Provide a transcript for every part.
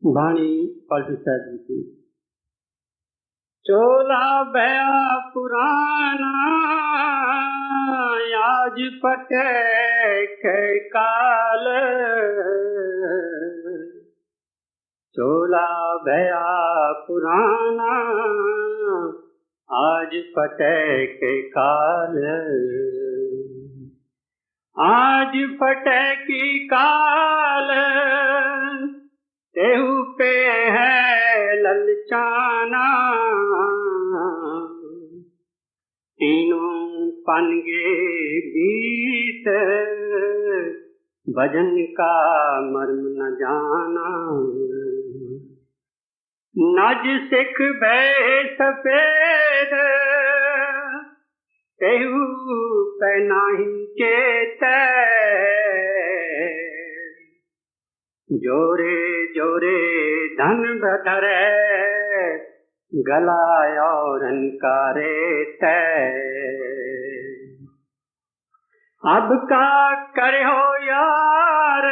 वाणी पलटू साहब जी की। चोला भया पुराना आज पटे के काल, चोला भया पुराना आज पटे के काल, आज फटे की काल तेहू पे है ललचाना, तीनों पनगे बीत भजन का मर्म न जाना, नज सिख भे सफेद तेहू पे नहीं चेते, जोरे जोरे धन बधरे गला औरन का रेते, अब का करे हो यार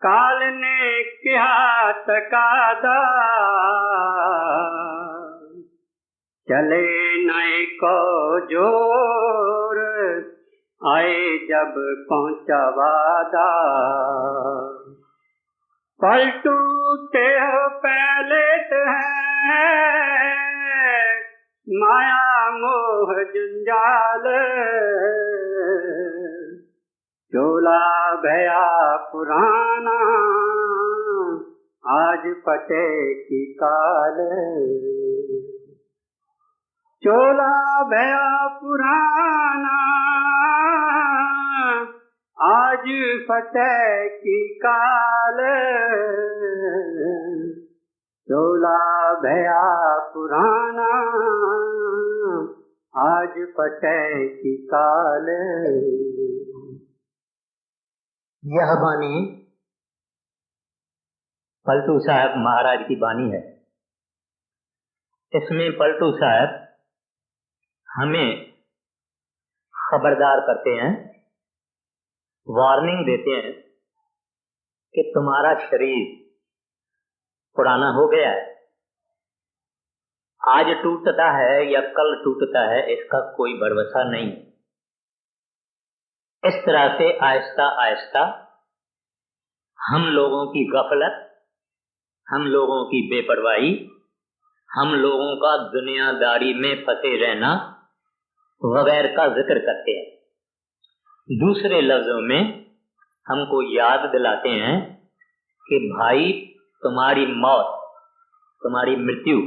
काल ने क्या तकादा, चले नए को जोर आए जब पहुंचा वादा, पलटू ते हो पहले है माया मोह जंजाल, चोला भया पुराना आज पटे की काल, चोला भया पुराना आज फटे की काल, चोला भया पुराना आज फटे की काल। यह बानी पलटू साहब महाराज की बानी है। इसमें पलटू साहब हमें खबरदार करते हैं, वार्निंग देते हैं कि तुम्हारा शरीर पुराना हो गया है, आज टूटता है या कल टूटता है इसका कोई भरोसा नहीं। इस तरह से आहिस्ता आहिस्ता हम लोगों की गफलत, हम लोगों की बेपरवाही, हम लोगों का दुनियादारी में फंसे रहना वगैरह का जिक्र करते हैं। दूसरे लफ्जों में हमको याद दिलाते हैं कि भाई तुम्हारी मौत, तुम्हारी मृत्यु,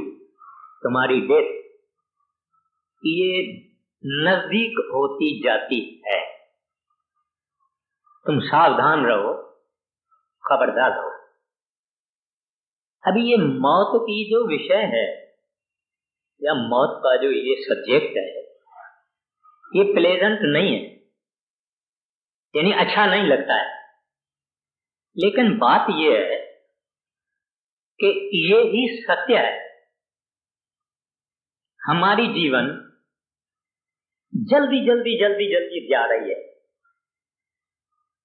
तुम्हारी डेथ ये नजदीक होती जाती है, तुम सावधान रहो, खबरदार रहो। अभी ये मौत की जो विषय है या मौत का जो ये सब्जेक्ट है ये प्लेजेंट नहीं है, यानी अच्छा नहीं लगता है। लेकिन बात ये है कि ये ही सत्य है, हमारी जीवन जल्दी जल्दी जल्दी जल्दी जा रही है।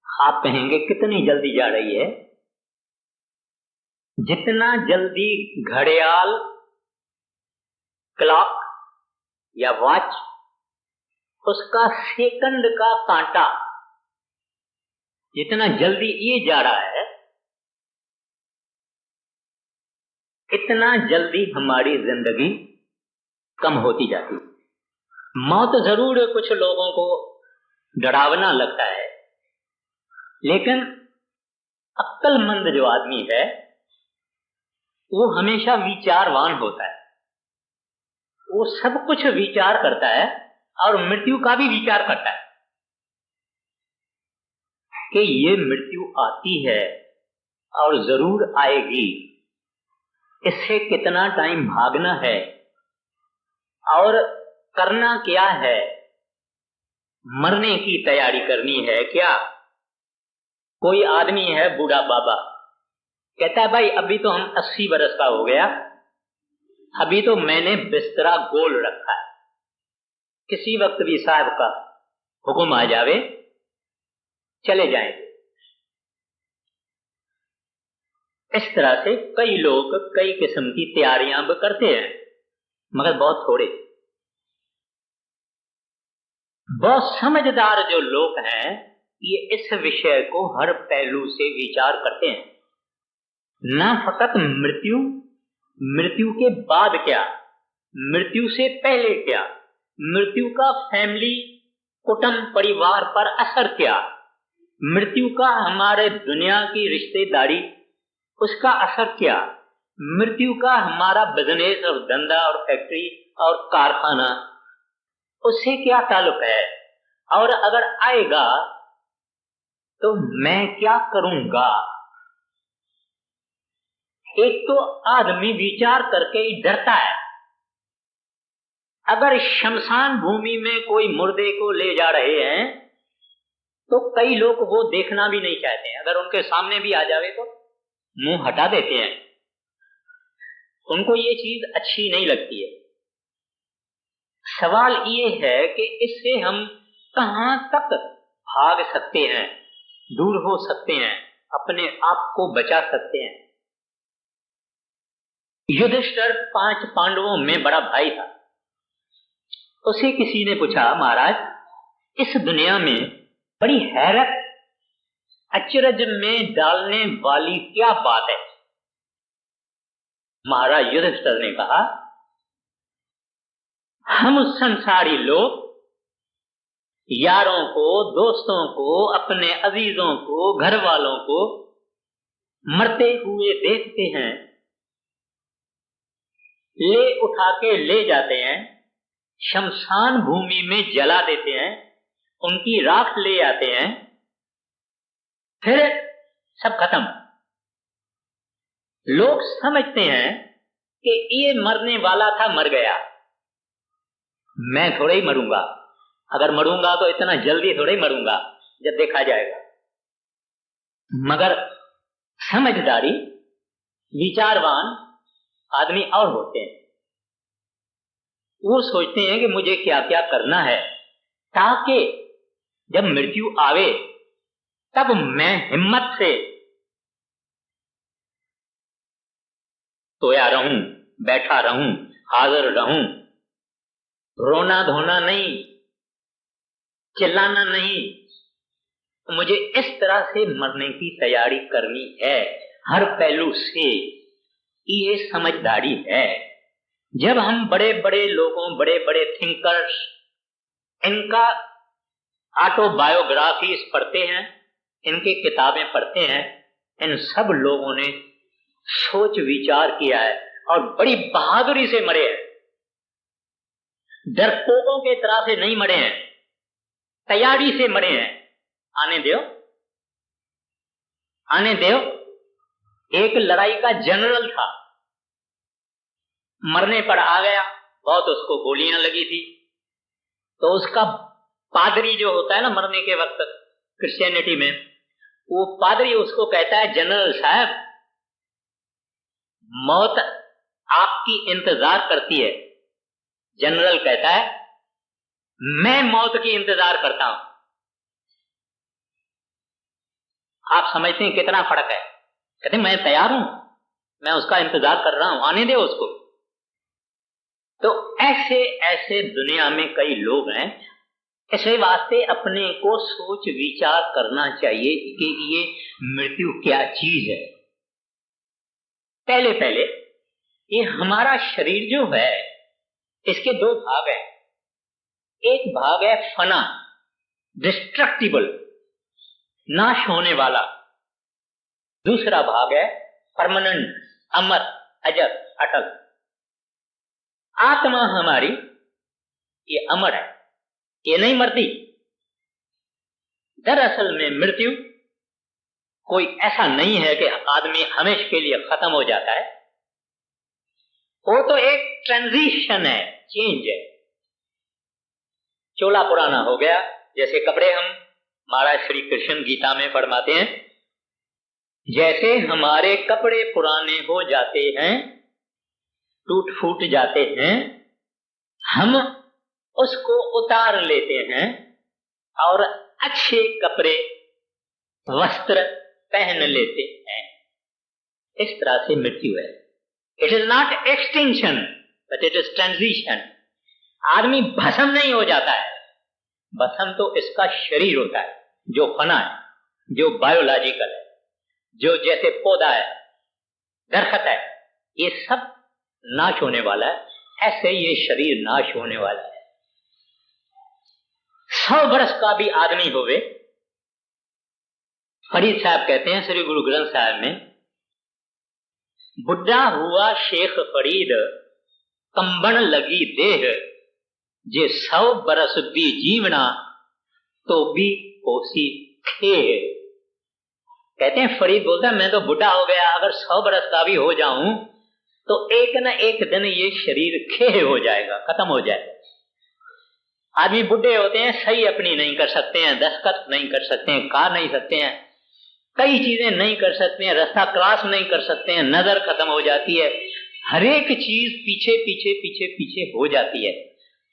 आप कहेंगे कितनी जल्दी जा रही है? जितना जल्दी घड़ियाल, क्लॉक या वॉच उसका सेकंड का कांटा जितना जल्दी ये जा रहा है, इतना जल्दी हमारी जिंदगी कम होती जाती। मौत जरूर कुछ लोगों को डरावना लगता है, लेकिन अक्लमंद जो आदमी है वो हमेशा विचारवान होता है, वो सब कुछ विचार करता है और मृत्यु का भी विचार करता है कि ये मृत्यु आती है और जरूर आएगी, इससे कितना टाइम भागना है और करना क्या है, मरने की तैयारी करनी है क्या। कोई आदमी है बूढ़ा बाबा, कहता है भाई अभी तो हम 80 बरस का हो गया, अभी तो मैंने बिस्तरा गोल रखा है, किसी वक्त भी साहब का हुक्म आ जावे चले जाएंगे। इस तरह से कई लोग कई किस्म की तैयारियां भी करते हैं, मगर बहुत थोड़े। बहुत समझदार जो लोग हैं ये इस विषय को हर पहलू से विचार करते हैं। न फकत मृत्यु, मृत्यु के बाद क्या, मृत्यु से पहले क्या, मृत्यु का फैमिली कुटुंब परिवार पर असर क्या, मृत्यु का हमारे दुनिया की रिश्तेदारी उसका असर क्या, मृत्यु का हमारा बिजनेस और धंधा और फैक्ट्री और कारखाना उससे क्या ताल्लुक है, और अगर आएगा तो मैं क्या करूंगा। एक तो आदमी विचार करके ही डरता है। अगर शमशान भूमि में कोई मुर्दे को ले जा रहे हैं तो कई लोग वो देखना भी नहीं चाहते हैं। अगर उनके सामने भी आ जावे तो मुंह हटा देते हैं, उनको ये चीज अच्छी नहीं लगती है। सवाल ये है कि इससे हम कहां तक भाग सकते हैं, दूर हो सकते हैं, अपने आप को बचा सकते हैं। युधिष्ठिर 5 पांडवों में बड़ा भाई था। उसे किसी ने पूछा, महाराज इस दुनिया में बड़ी हैरत अचरज में डालने वाली क्या बात है। महाराज युधिष्ठिर ने कहा, हम संसारी लोग यारों को, दोस्तों को, अपने अजीजों को, घर वालों को मरते हुए देखते हैं, ले उठा के ले जाते हैं, शमशान भूमि में जला देते हैं, उनकी राख ले आते हैं, फिर सब खत्म। लोग समझते हैं कि ये मरने वाला था, मर गया, मैं थोड़ा ही मरूंगा, अगर मरूंगा तो इतना जल्दी थोड़ा ही मरूंगा, जब देखा जाएगा। मगर समझदारी विचारवान आदमी और होते हैं। वो सोचते हैं कि मुझे क्या क्या करना है ताकि जब मृत्यु आवे तब मैं हिम्मत से सोया रहूं, बैठा रहूं, हाजिर रहूं, रोना धोना नहीं, चिल्लाना नहीं, मुझे इस तरह से मरने की तैयारी करनी है। हर पहलू से ये समझदारी है। जब हम बड़े बड़े लोगों, बड़े बड़े थिंकर्स, इनका ऑटोबायोग्राफीज पढ़ते हैं, इनकी किताबें पढ़ते हैं, इन सब लोगों ने सोच विचार किया है और बड़ी बहादुरी से मरे हैं। डरपोकों के तरह से नहीं मरे हैं, तैयारी से मरे हैं। आने दो, आने दो। एक लड़ाई का जनरल था, मरने पर आ गया, बहुत उसको गोलियां लगी थी, तो उसका पादरी जो होता है ना मरने के वक्त क्रिश्चियनिटी में, वो पादरी उसको कहता है, जनरल साहब मौत आपकी इंतजार करती है। जनरल कहता है, मैं मौत की इंतजार करता हूं। आप समझते हैं कितना फर्क है। कहते मैं तैयार हूं, मैं उसका इंतजार कर रहा हूं, आने दे उसको। तो ऐसे ऐसे दुनिया में कई लोग हैं। ऐसे वास्ते अपने को सोच विचार करना चाहिए कि ये मृत्यु क्या चीज है। पहले पहले ये हमारा शरीर जो है इसके 2 भाग हैं। एक भाग है फना, डिस्ट्रक्टिबल, नाश होने वाला। दूसरा भाग है परमानेंट, अमर, अजर, अटल। आत्मा हमारी ये अमर है, ये नहीं मरती। दरअसल में मृत्यु कोई ऐसा नहीं है कि आदमी हमेशा के लिए खत्म हो जाता है। वो तो एक ट्रांजिशन है, चेंज है। चोला पुराना हो गया, जैसे कपड़े हम महाराज श्री कृष्ण गीता में फरमाते हैं, जैसे हमारे कपड़े पुराने हो जाते हैं, टूट फूट जाते हैं, हम उसको उतार लेते हैं और अच्छे कपड़े, वस्त्र पहन लेते हैं। इस तरह से मृत्यु है। It is not extinction but it is transition. आदमी भस्म नहीं हो जाता है, भस्म तो इसका शरीर होता है जो फना है, जो बायोलॉजिकल है, जो जैसे पौधा है, दरखत है, ये सब नाश होने वाला है। ऐसे ये शरीर नाश होने वाला है। 100 वर्ष का भी आदमी होवे, फरीद साहब कहते हैं श्री गुरु ग्रंथ साहब में, बुढ़ा हुआ शेख फरीद कंबन लगी देह, जे 100 बरस भी जीवना तो भी होसी खे। कहते हैं फरीद बोलता है मैं तो बुढ़ा हो गया, अगर 100 बरस का भी हो जाऊं तो एक न एक दिन ये शरीर खेह हो जाएगा, खत्म हो जाएगा। आदमी बुढ़े होते हैं, सही अपनी नहीं कर सकते हैं, दस्तखत नहीं कर सकते हैं, खा नहीं सकते हैं, कई चीजें नहीं कर सकते हैं, रास्ता क्रॉस नहीं कर सकते हैं, नजर खत्म हो जाती है, हर एक चीज पीछे पीछे पीछे पीछे हो जाती है।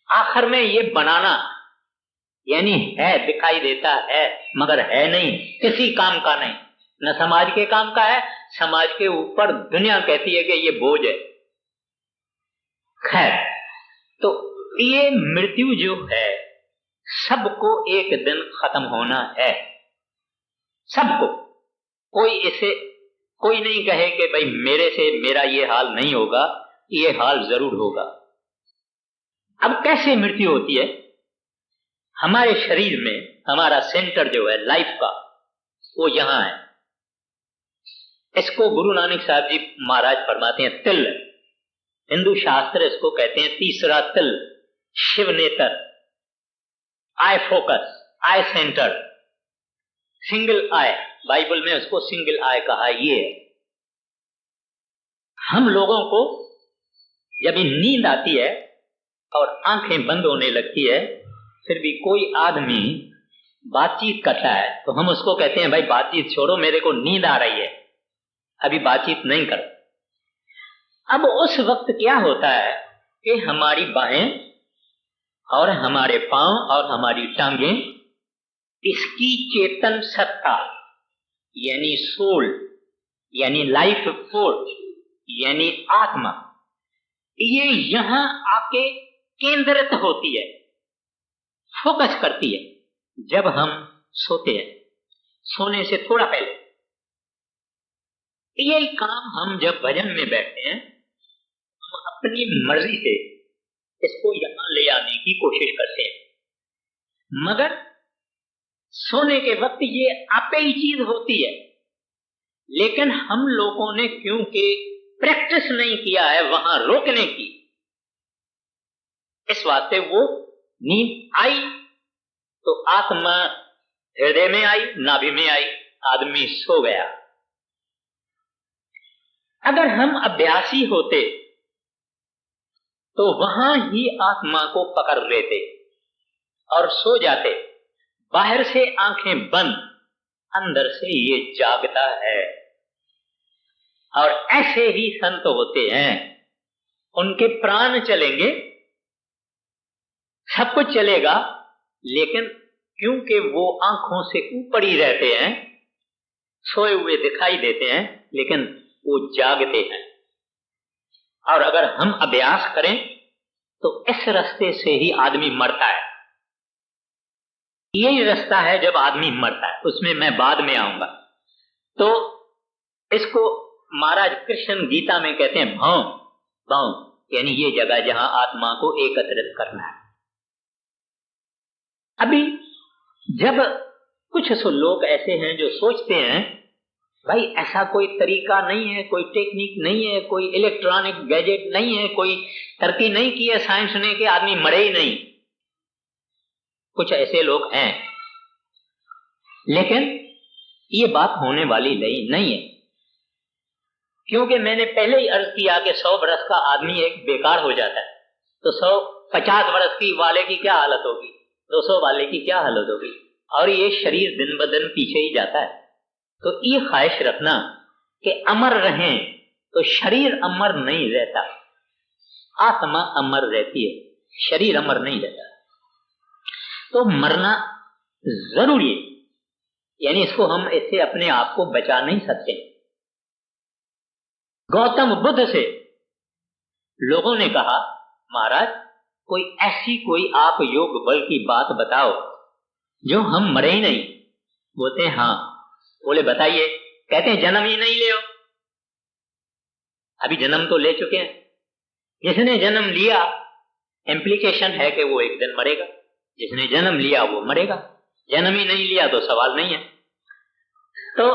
आखिर में ये बनाना यानी है, दिखाई देता है मगर है नहीं, किसी काम का नहीं, न समाज के काम का है, समाज के ऊपर दुनिया कहती है कि ये बोझ है। खैर, तो ये मृत्यु जो है सबको एक दिन खत्म होना है, सबको। कोई नहीं कहे कि भाई मेरे से मेरा ये हाल नहीं होगा, ये हाल जरूर होगा। अब कैसे मृत्यु होती है? हमारे शरीर में हमारा सेंटर जो है लाइफ का, वो यहां है। इसको गुरु नानक साहब जी महाराज फरमाते हैं तिल। हिंदू शास्त्र इसको कहते हैं तीसरा तिल, शिव नेत्र, I focus, I centre, single I. Bible में उसको सिंगल आई कहा। ये है हम लोगों को जब नींद आती है और आंखें बंद होने लगती है, फिर भी कोई आदमी बातचीत करता है तो हम उसको कहते हैं भाई बातचीत छोड़ो, मेरे को नींद आ रही है, अभी बातचीत नहीं करो। अब उस वक्त क्या होता है कि हमारी बाहें और हमारे पांव और हमारी टांगें, इसकी चेतन सत्ता यानी सोल यानी लाइफ फोर्स यानी आत्मा, ये यहां आके केंद्रित होती है, फोकस करती है। जब हम सोते हैं, सोने से थोड़ा पहले, यही काम हम जब भजन में बैठते हैं, हम अपनी मर्जी से इसको यहां ले आने की कोशिश करते हैं, मगर सोने के वक्त ये आपे ही चीज होती है। लेकिन हम लोगों ने क्योंकि प्रैक्टिस नहीं किया है वहां रोकने की, इस वास्ते वो नींद आई तो आत्मा हृदय में आई, नाभि में आई, आदमी सो गया। अगर हम अभ्यासी होते तो वहां ही आत्मा को पकड़ लेते और सो जाते। बाहर से आंखें बंद, अंदर से ये जागता है। और ऐसे ही संत होते हैं, उनके प्राण चलेंगे, सब कुछ चलेगा, लेकिन क्योंकि वो आंखों से ऊपर ही रहते हैं, सोए हुए दिखाई देते हैं, लेकिन वो जागते हैं। और अगर हम अभ्यास करें तो इस रास्ते से ही आदमी मरता है। यही रास्ता है जब आदमी मरता है, उसमें मैं बाद में आऊंगा। तो इसको महाराज कृष्ण गीता में कहते हैं भाव, भाव यानी ये जगह जहां आत्मा को एकत्रित करना है। अभी जब कुछ लोग ऐसे हैं जो सोचते हैं भाई ऐसा कोई तरीका नहीं है, कोई टेक्निक नहीं है, कोई इलेक्ट्रॉनिक गैजेट नहीं है, कोई तरक्की नहीं की है साइंस ने कि आदमी मरे ही नहीं। कुछ ऐसे लोग हैं, लेकिन ये बात होने वाली नहीं है, क्योंकि मैंने पहले ही अर्ज किया कि 100 वर्ष का आदमी एक बेकार हो जाता है, तो 150 वर्ष की वाले की क्या हालत होगी, 200 वाले की क्या हालत होगी, और ये शरीर दिन ब दिन पीछे ही जाता है। तो ये ख्वाहिश रखना कि अमर रहें, तो शरीर अमर नहीं रहता, आत्मा अमर रहती है, शरीर अमर नहीं रहता। तो मरना जरूरी है, यानी इसको हम इससे अपने आप को बचा नहीं सकते। गौतम बुद्ध से लोगों ने कहा, महाराज कोई ऐसी कोई आप योग बल की बात बताओ जो हम मरे ही नहीं। बोलते हैं हाँ। बोले बताइए। कहते हैं जन्म ही नहीं ले। अभी जन्म तो ले चुके हैं। जिसने जन्म लिया इम्प्लीकेशन है कि वो एक दिन मरेगा। जिसने जन्म लिया वो मरेगा, जन्म ही नहीं लिया तो सवाल नहीं है। तो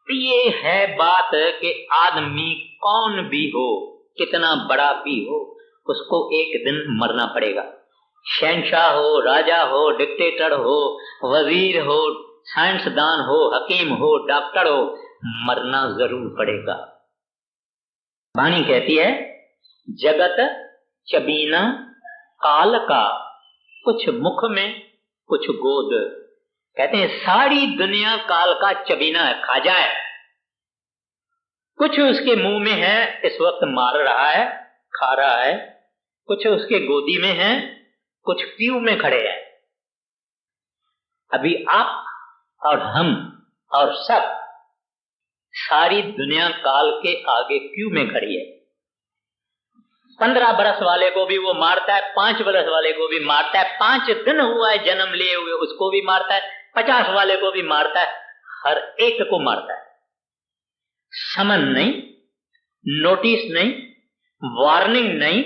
ये है बात कि आदमी कौन भी हो, कितना बड़ा भी हो, उसको एक दिन मरना पड़ेगा। शहंशाह हो, राजा हो, डिक्टेटर हो, वजीर हो, साइंसदान हो, हकीम हो, डॉक्टर हो, मरना जरूर पड़ेगा। वाणी कहती है जगत चबीना काल का, कुछ मुख में कुछ गोद। कहते हैं सारी दुनिया काल का चबीना है, खा जाए। कुछ उसके मुंह में है, इस वक्त मार रहा है, खा रहा है। कुछ उसके गोदी में है, कुछ क्यू में खड़े हैं। अभी आप और हम और सब, सारी दुनिया काल के आगे क्यू में खड़ी है। 15 बरस वाले को भी वो मारता है, 5 बरस वाले को भी मारता है, 5 दिन हुआ है जन्म लिए हुए उसको भी मारता है, 50 वाले को भी मारता है, हर एक को मारता है। समन नहीं, नोटिस नहीं, वार्निंग नहीं,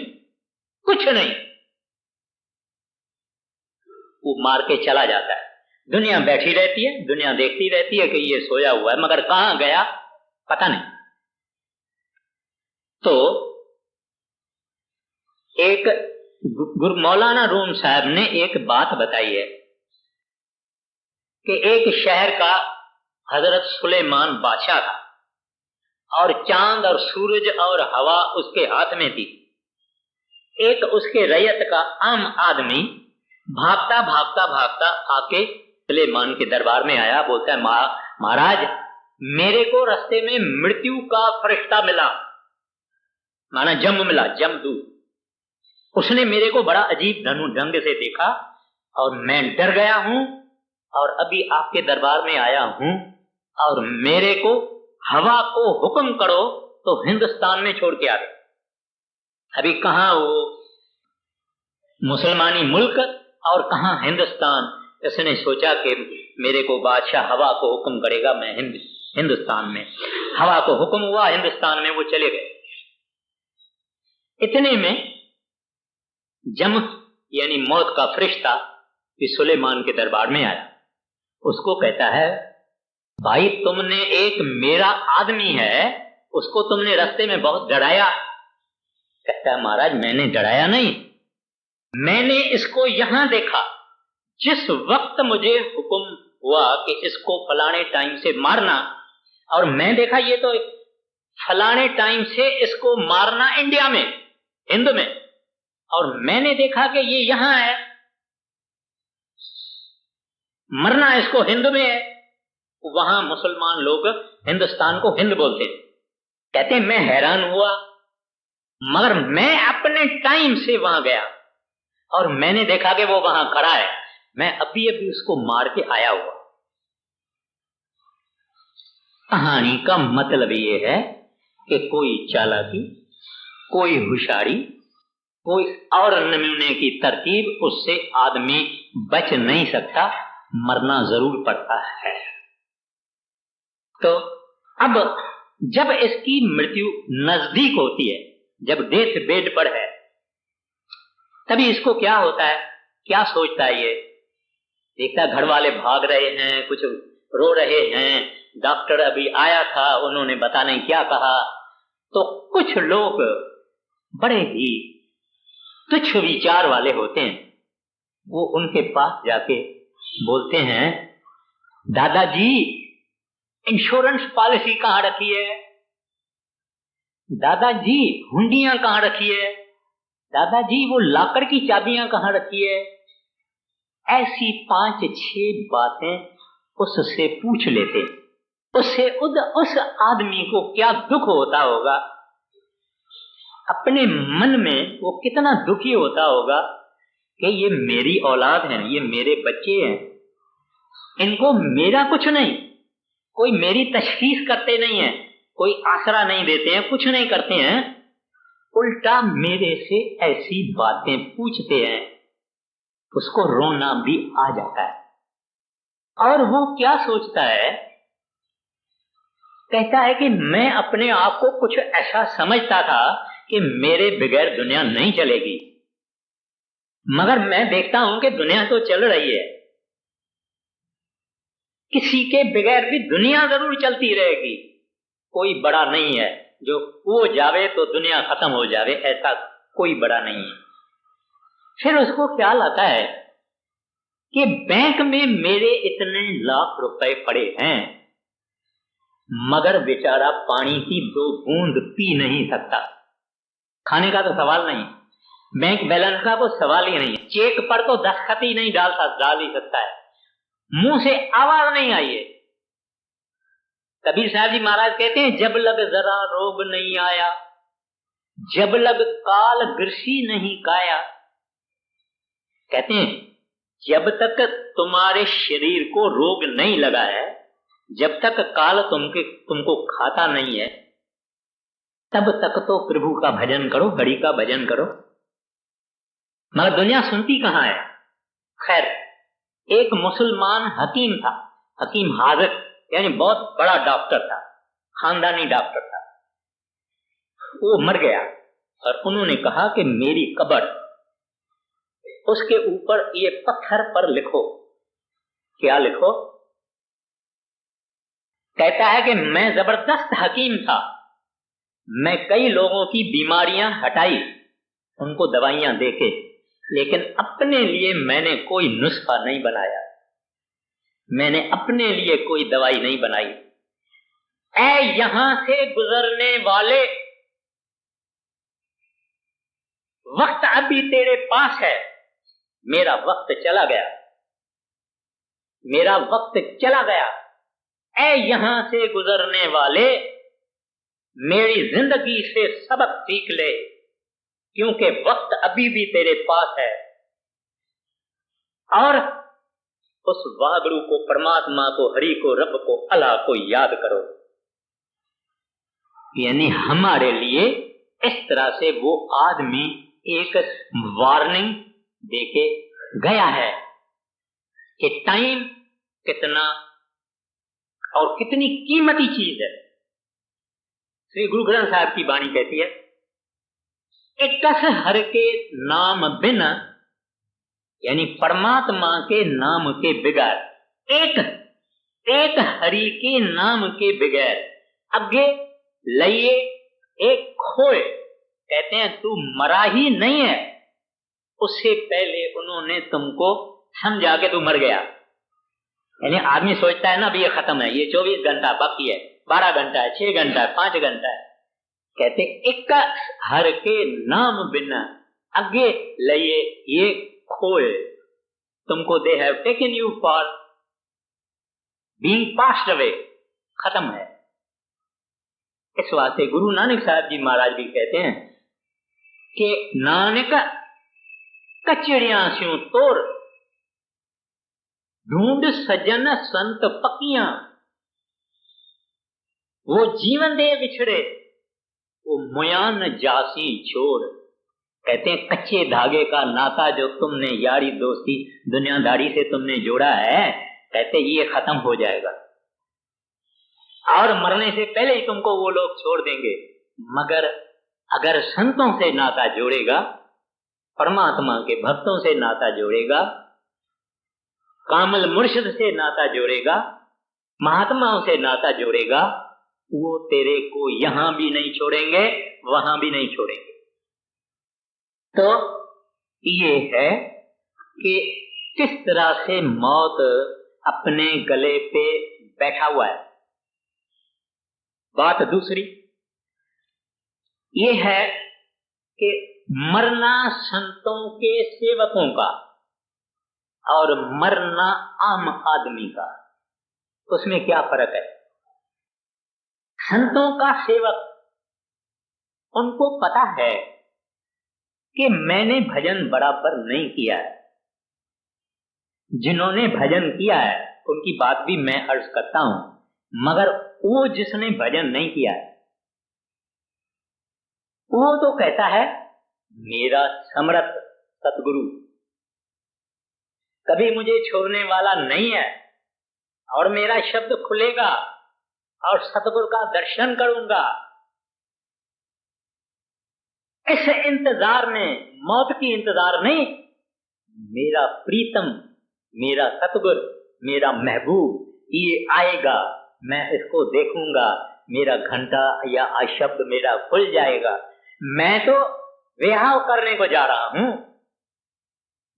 कुछ नहीं, वो मार के चला जाता है। दुनिया बैठी रहती है, दुनिया देखती रहती है कि ये सोया हुआ है, मगर कहां गया पता नहीं। तो एक मौलाना रूम साहब ने एक बात बताई है कि एक शहर का हजरत सुलेमान बादशाह था और चांद और सूरज और हवा उसके हाथ में थी। एक उसके रैयत का आम आदमी भागता भागता भागता आके सुलेमान के दरबार में आया। बोलता है महाराज मेरे को रास्ते में मृत्यु का फरिश्ता मिला, माना जम मिला, जमदूत। उसने मेरे को बड़ा अजीब ढंग से देखा और मैं डर गया हूं और अभी आपके दरबार में आया हूं और मेरे को हवा को हुक्म करो तो हिंदुस्तान में छोड़ के आ गए। अभी कहां वो मुसलमानी मुल्क और कहां हिंदुस्तान। इसने सोचा कि मेरे को बादशाह हवा को हुक्म करेगा, मैं हिंदुस्तान में। हवा को हुक्म हुआ, हिंदुस्तान में वो चले गए। इतने में जम यानी मौत का फरिश्ता सुलेमान के दरबार में आया। उसको कहता है भाई तुमने एक मेरा आदमी है उसको तुमने रास्ते में बहुत डराया। कहता है महाराज मैंने डराया नहीं, मैंने इसको यहां देखा। जिस वक्त मुझे हुक्म हुआ कि इसको फलाने टाइम से मारना, और मैं देखा ये तो फलाने टाइम से इसको मारना इंडिया में, हिंद में, और मैंने देखा कि ये यहां है, मरना इसको हिंद में है। वहां मुसलमान लोग हिंदुस्तान को हिंद बोलते हैं। कहते हैं मैं हैरान हुआ, मगर मैं अपने टाइम से वहां गया और मैंने देखा कि वो वहां खड़ा है, मैं अभी अभी उसको मार के आया हुआ। कहानी का मतलब ये है कि कोई चालाकी, कोई होशियारी, कोई और नमूने की तरकीब, उससे आदमी बच नहीं सकता, मरना जरूर पड़ता है। तो अब जब इसकी मृत्यु नजदीक होती है, जब डेथ बेड पर है, तभी इसको क्या होता है, क्या सोचता है? ये देखता घर वाले भाग रहे हैं, कुछ रो रहे हैं, डॉक्टर अभी आया था, उन्होंने पता नहीं क्या कहा। तो कुछ लोग बड़े ही तुच्छ विचार वाले होते हैं, वो उनके पास जाके बोलते हैं दादाजी इंश्योरेंस पॉलिसी कहां रखी है, दादाजी हुंडियां कहां रखी है, दादाजी वो लॉकर की चाबियां कहां रखी है। ऐसी 5-6 बातें उससे पूछ लेते। उससे उस आदमी को क्या दुख होता होगा, अपने मन में वो कितना दुखी होता होगा कि ये मेरी औलाद है, ये मेरे बच्चे हैं, इनको मेरा कुछ नहीं, कोई मेरी तशखीस करते नहीं है, कोई आसरा नहीं देते हैं, कुछ नहीं करते हैं, उल्टा मेरे से ऐसी बातें पूछते हैं, उसको रोना भी आ जाता है। और वो क्या सोचता है, कहता है कि मैं अपने आप को कुछ ऐसा समझता था कि मेरे बगैर दुनिया नहीं चलेगी, मगर मैं देखता हूं कि दुनिया तो चल रही है, किसी के बगैर भी दुनिया जरूर चलती रहेगी। कोई बड़ा नहीं है जो वो जावे तो दुनिया खत्म हो जावे, ऐसा कोई बड़ा नहीं है। फिर उसको ख्याल आता है कि बैंक में मेरे इतने लाख रुपए पड़े हैं, मगर बेचारा पानी की 2 बूंद पी नहीं सकता। खाने का तो सवाल नहीं, बैंक बैलेंस का तो सवाल ही नहीं है, चेक पर तो दस्तखत ही नहीं डाल ही सकता है, मुंह से आवाज नहीं आई है। कबीर साहब जी महाराज कहते हैं, जब लग जरा रोग नहीं आया, जब लग काल ग्रसी नहीं काया। कहते हैं जब तक तुम्हारे शरीर को रोग नहीं लगा है, जब तक काल तुमको खाता नहीं है, तब तक तो प्रभु का भजन करो, हरि का भजन करो। मगर दुनिया सुनती कहां है। खैर, एक मुसलमान हकीम था, हकीम हाज़िर, यानी बहुत बड़ा डॉक्टर था, खानदानी डॉक्टर था। वो मर गया और उन्होंने कहा कि मेरी कब्र, उसके ऊपर ये पत्थर पर लिखो। क्या लिखो? कहता है कि मैं जबरदस्त हकीम था, मैं कई लोगों की बीमारियां हटाई, उनको दवाइयां देके, लेकिन अपने लिए मैंने कोई नुस्खा नहीं बनाया, मैंने अपने लिए कोई दवाई नहीं बनाई। ऐ यहां से गुजरने वाले, वक्त अभी तेरे पास है, मेरा वक्त चला गया, मेरा वक्त चला गया। ऐ यहां से गुजरने वाले, मेरी जिंदगी से सबक सीख ले, क्योंकि वक्त अभी भी तेरे पास है। और उस वागड़ू को, परमात्मा को, हरि को, रब को, अल्लाह को याद करो। यानी हमारे लिए इस तरह से वो आदमी एक वार्निंग देके गया है कि टाइम कितना और कितनी कीमती चीज है। श्री गुरु ग्रंथ साहब की वाणी कहती है, एकस हर के नाम बिना, यानी परमात्मा के नाम के बगैर, एक हरि के नाम के बगैर अगे लइए एक खोए। कहते हैं तू मरा ही नहीं है, उससे पहले उन्होंने तुमको समझा के तू मर गया। यानी आदमी सोचता है ना भी ये खत्म है, ये 24 घंटा बाकी है, 12 घंटा है, 6 घंटा है, 5 घंटा है। कहते एक हर के नाम बिना अगे लइए ये खोए, तुमको they have taken you for being passed away, खत्म है। इस वास्ते गुरु नानक साहब जी महाराज भी कहते हैं कि नानक कचड़ियां स्यों तोर, ढूंढ सजन संत पकियां, वो जीवन दे विछड़े, वो मुयान जासी छोड़। कहते हैं कच्चे धागे का नाता जो तुमने यारी दोस्ती दुनियादारी से तुमने जोड़ा है, कहते ये खत्म हो जाएगा और मरने से पहले ही तुमको वो लोग छोड़ देंगे। मगर अगर संतों से नाता जोड़ेगा, परमात्मा के भक्तों से नाता जोड़ेगा, कामल मुर्शिद से नाता जोड़ेगा, महात्माओं से नाता जोड़ेगा, वो तेरे को यहां भी नहीं छोड़ेंगे, वहां भी नहीं छोड़ेंगे। तो ये है कि किस तरह से मौत अपने गले पे बैठा हुआ है। बात दूसरी ये है कि मरना संतों के सेवकों का और मरना आम आदमी का, उसमें क्या फर्क है? संतों का सेवक, उनको पता है कि मैंने भजन बराबर नहीं किया है। जिन्होंने भजन किया है उनकी बात भी मैं अर्ज करता हूं, मगर वो जिसने भजन नहीं किया है वो तो कहता है मेरा समर्थ सतगुरु कभी मुझे छोड़ने वाला नहीं है और मेरा शब्द खुलेगा और सतगुरु का दर्शन करूंगा। इस इंतजार में, मौत की इंतजार नहीं, मेरा प्रीतम, मेरा सतगुरु, मेरा महबूब ये आएगा, मैं इसको देखूंगा, मेरा घंटा या शब्द मेरा खुल जाएगा। मैं तो विहाव करने को जा रहा हूं,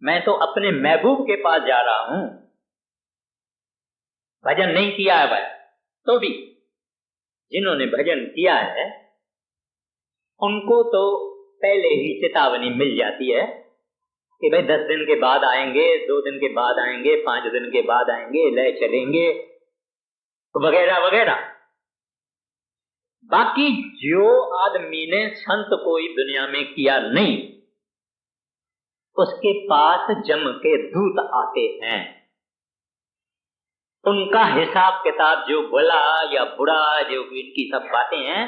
मैं तो अपने महबूब के पास जा रहा हूं। भजन नहीं किया है भाई, तो भी जिन्होंने भजन किया है उनको तो पहले ही चेतावनी मिल जाती है कि भाई 10 दिन के बाद आएंगे, 2 दिन के बाद आएंगे, 5 दिन के बाद आएंगे, ले चलेंगे वगैरह वगैरह। बाकी जो आदमी ने संत कोई दुनिया में किया नहीं, उसके पास जम के दूत आते हैं। उनका हिसाब किताब जो भला या बुरा जो इनकी सब बातें हैं,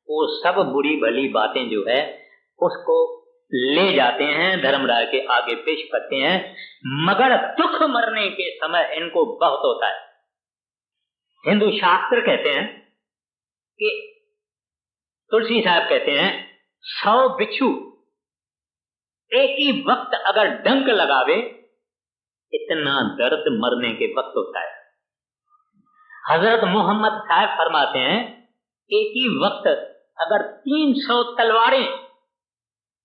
वो सब बुरी भली बातें जो है उसको ले जाते हैं, धर्मराज के आगे पेश करते हैं। मगर दुख मरने के समय इनको बहुत होता है। हिंदू शास्त्र कहते हैं कि तुलसी साहब कहते हैं 100 बिच्छू एक ही वक्त अगर डंक लगावे, इतना दर्द मरने के वक्त होता है। हजरत मोहम्मद साहब फरमाते हैं एक ही वक्त अगर 300 तलवारें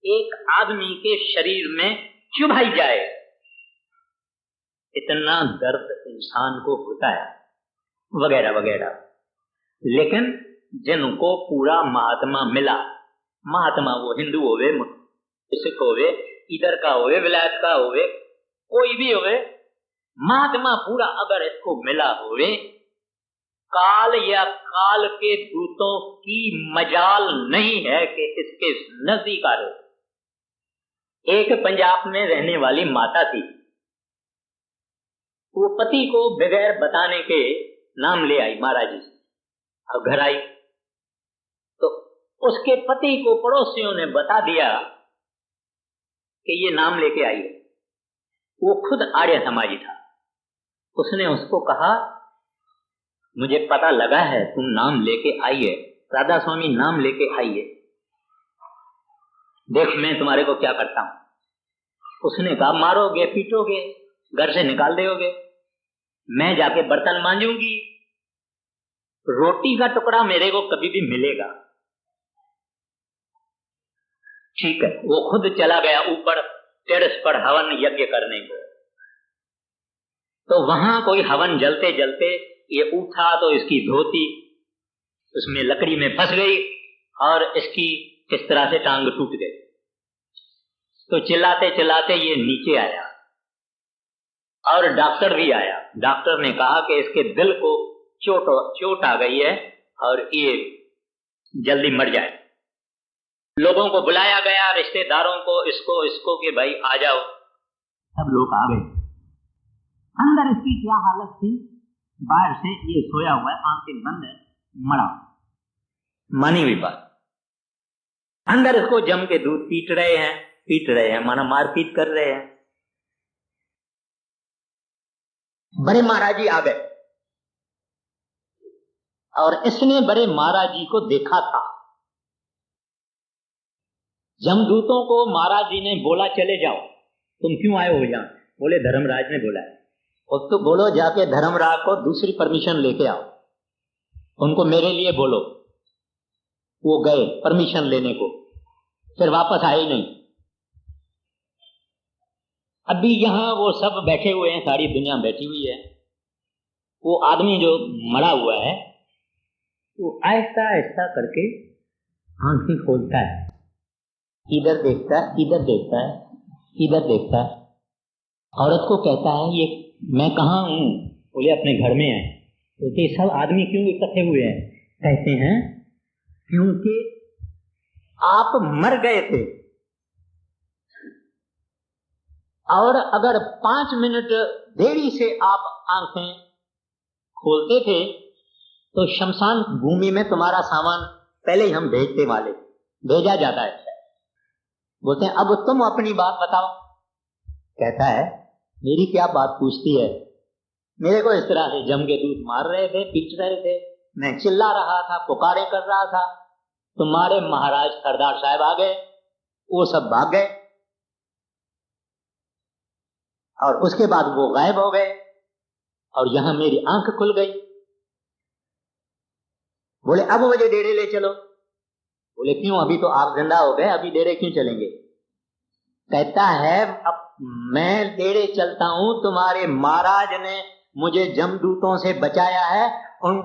एक आदमी के शरीर में चुभाई जाए, इतना दर्द इंसान को होता है वगैरह वगैरह। लेकिन जिनको पूरा महात्मा मिला, महात्मा वो हिंदू होवे, सिख होवे, इधर का होवे, विलायत का होवे, कोई भी होवे, महात्मा पूरा अगर इसको मिला होवे, काल या काल के दूतों की मजाल नहीं है कि इसके नजदीक आ रहे। एक पंजाब में रहने वाली माता थी, वो पति को बगैर बताने के नाम ले आई महाराज जी। अब घर आई तो उसके पति को पड़ोसियों ने बता दिया कि ये नाम लेके आई है। वो खुद आर्य समाजी था। उसने उसको कहा मुझे पता लगा है तुम नाम लेके आई है, राधा स्वामी नाम लेके आई है, देख मैं तुम्हारे को क्या करता हूं। उसने कहा मारोगे, पीटोगे, घर से निकाल दोगे, मैं जाके बर्तन मांजूंगी, रोटी का टुकड़ा मेरे को कभी भी मिलेगा। ठीक है, वो खुद चला गया ऊपर टेरेस पर हवन यज्ञ करने को। तो वहां कोई हवन जलते जलते ये उठा तो इसकी धोती उसमें लकड़ी में फंस गई और इसकी इस तरह से टांग टूट गई। तो चिल्लाते चिल्लाते ये नीचे आया और डॉक्टर भी आया। डॉक्टर ने कहा कि इसके दिल को चोट आ गई है और ये जल्दी मर जाए। लोगों को बुलाया गया, रिश्तेदारों को, इसको कि भाई आ जाओ। सब लोग आ गए। अंदर इसकी क्या हालत थी, बाहर से ये सोया हुआ है, आंखें बंद है, मरा। मानी हुई बात। अंदर इसको जम के दूध पीट रहे हैं, माना मारपीट कर रहे हैं। बड़े महाराज जी आ गए और इसने बड़े महाराज जी को देखा था। जमदूतों को महाराज जी ने बोला चले जाओ, तुम क्यों आए हो यहाँ? बोले धर्मराज ने बोला है। और तो बोलो जाके धर्मराज को दूसरी परमिशन लेके आओ, उनको मेरे लिए बोलो। वो गए परमिशन लेने को, फिर वापस आए ही नहीं। अभी यहाँ वो सब बैठे हुए हैं, सारी दुनिया बैठी हुई है। वो आदमी जो मरा हुआ है वो आहिस्ता आहिस्ता करके आंखें खोलता है, इधर देखता है, इधर देखता है, इधर देखता है। औरत को कहता है ये मैं कहाँ हूँ? बोले अपने घर में है। तो ये सब आदमी क्यों इकट्ठे हुए हैं? कहते हैं क्योंकि आप मर गए थे और अगर 5 मिनट देरी से आप आंखें खोलते थे तो शमशान भूमि में तुम्हारा सामान पहले ही हम भेजा जाता है। बोलते हैं अब तुम अपनी बात बताओ। कहता है मेरी क्या बात पूछती है, मेरे को इस तरह से जम के दूध मार रहे थे, पीट रहे थे, मैं चिल्ला रहा था, पुकारे कर रहा था, तुम्हारे महाराज सरदार साहब आ गए, वो सब भाग गए और उसके बाद वो गायब हो गए और यहां मेरी आंख खुल गई। बोले अब मुझे डेरे ले चलो। बोले क्यों, अभी तो आप जिंदा हो गए, अभी डेरे क्यों चलेंगे। कहता है अब मैं डेरे चलता हूं, तुम्हारे महाराज ने मुझे जमदूतों से बचाया है, उन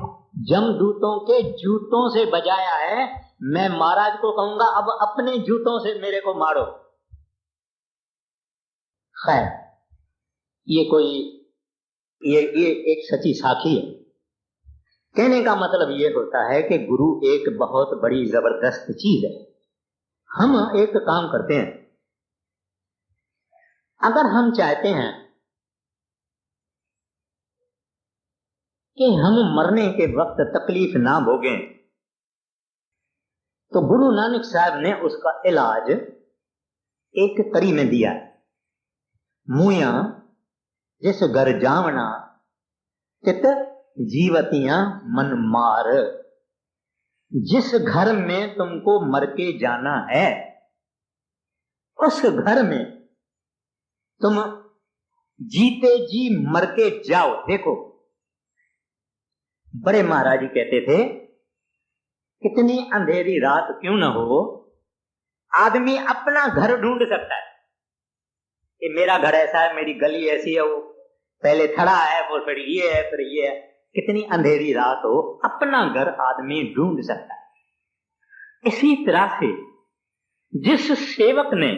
जमदूतों के जूतों से बचाया है। मैं महाराज को कहूंगा अब अपने जूतों से मेरे को मारो। खैर ये एक सच्ची साखी है। कहने का मतलब ये होता है कि गुरु एक बहुत बड़ी जबरदस्त चीज है। हम एक काम करते हैं, अगर हम चाहते हैं कि हम मरने के वक्त तकलीफ ना भोगें, तो गुरु नानक साहब ने उसका इलाज एक कड़ी में दिया। मुया जिस घर जावना चित जीवतियां मन मार। जिस घर में तुमको मर के जाना है उस घर में तुम जीते जी मर के जाओ। देखो बड़े महाराज जी कहते थे कितनी अंधेरी रात क्यों न हो, आदमी अपना घर ढूंढ सकता है कि मेरा घर ऐसा है, मेरी गली ऐसी है, वो पहले खड़ा है, फिर ये है, फिर ये है। कितनी अंधेरी रात हो, अपना घर आदमी ढूंढ सकता है। इसी तरह से जिस सेवक ने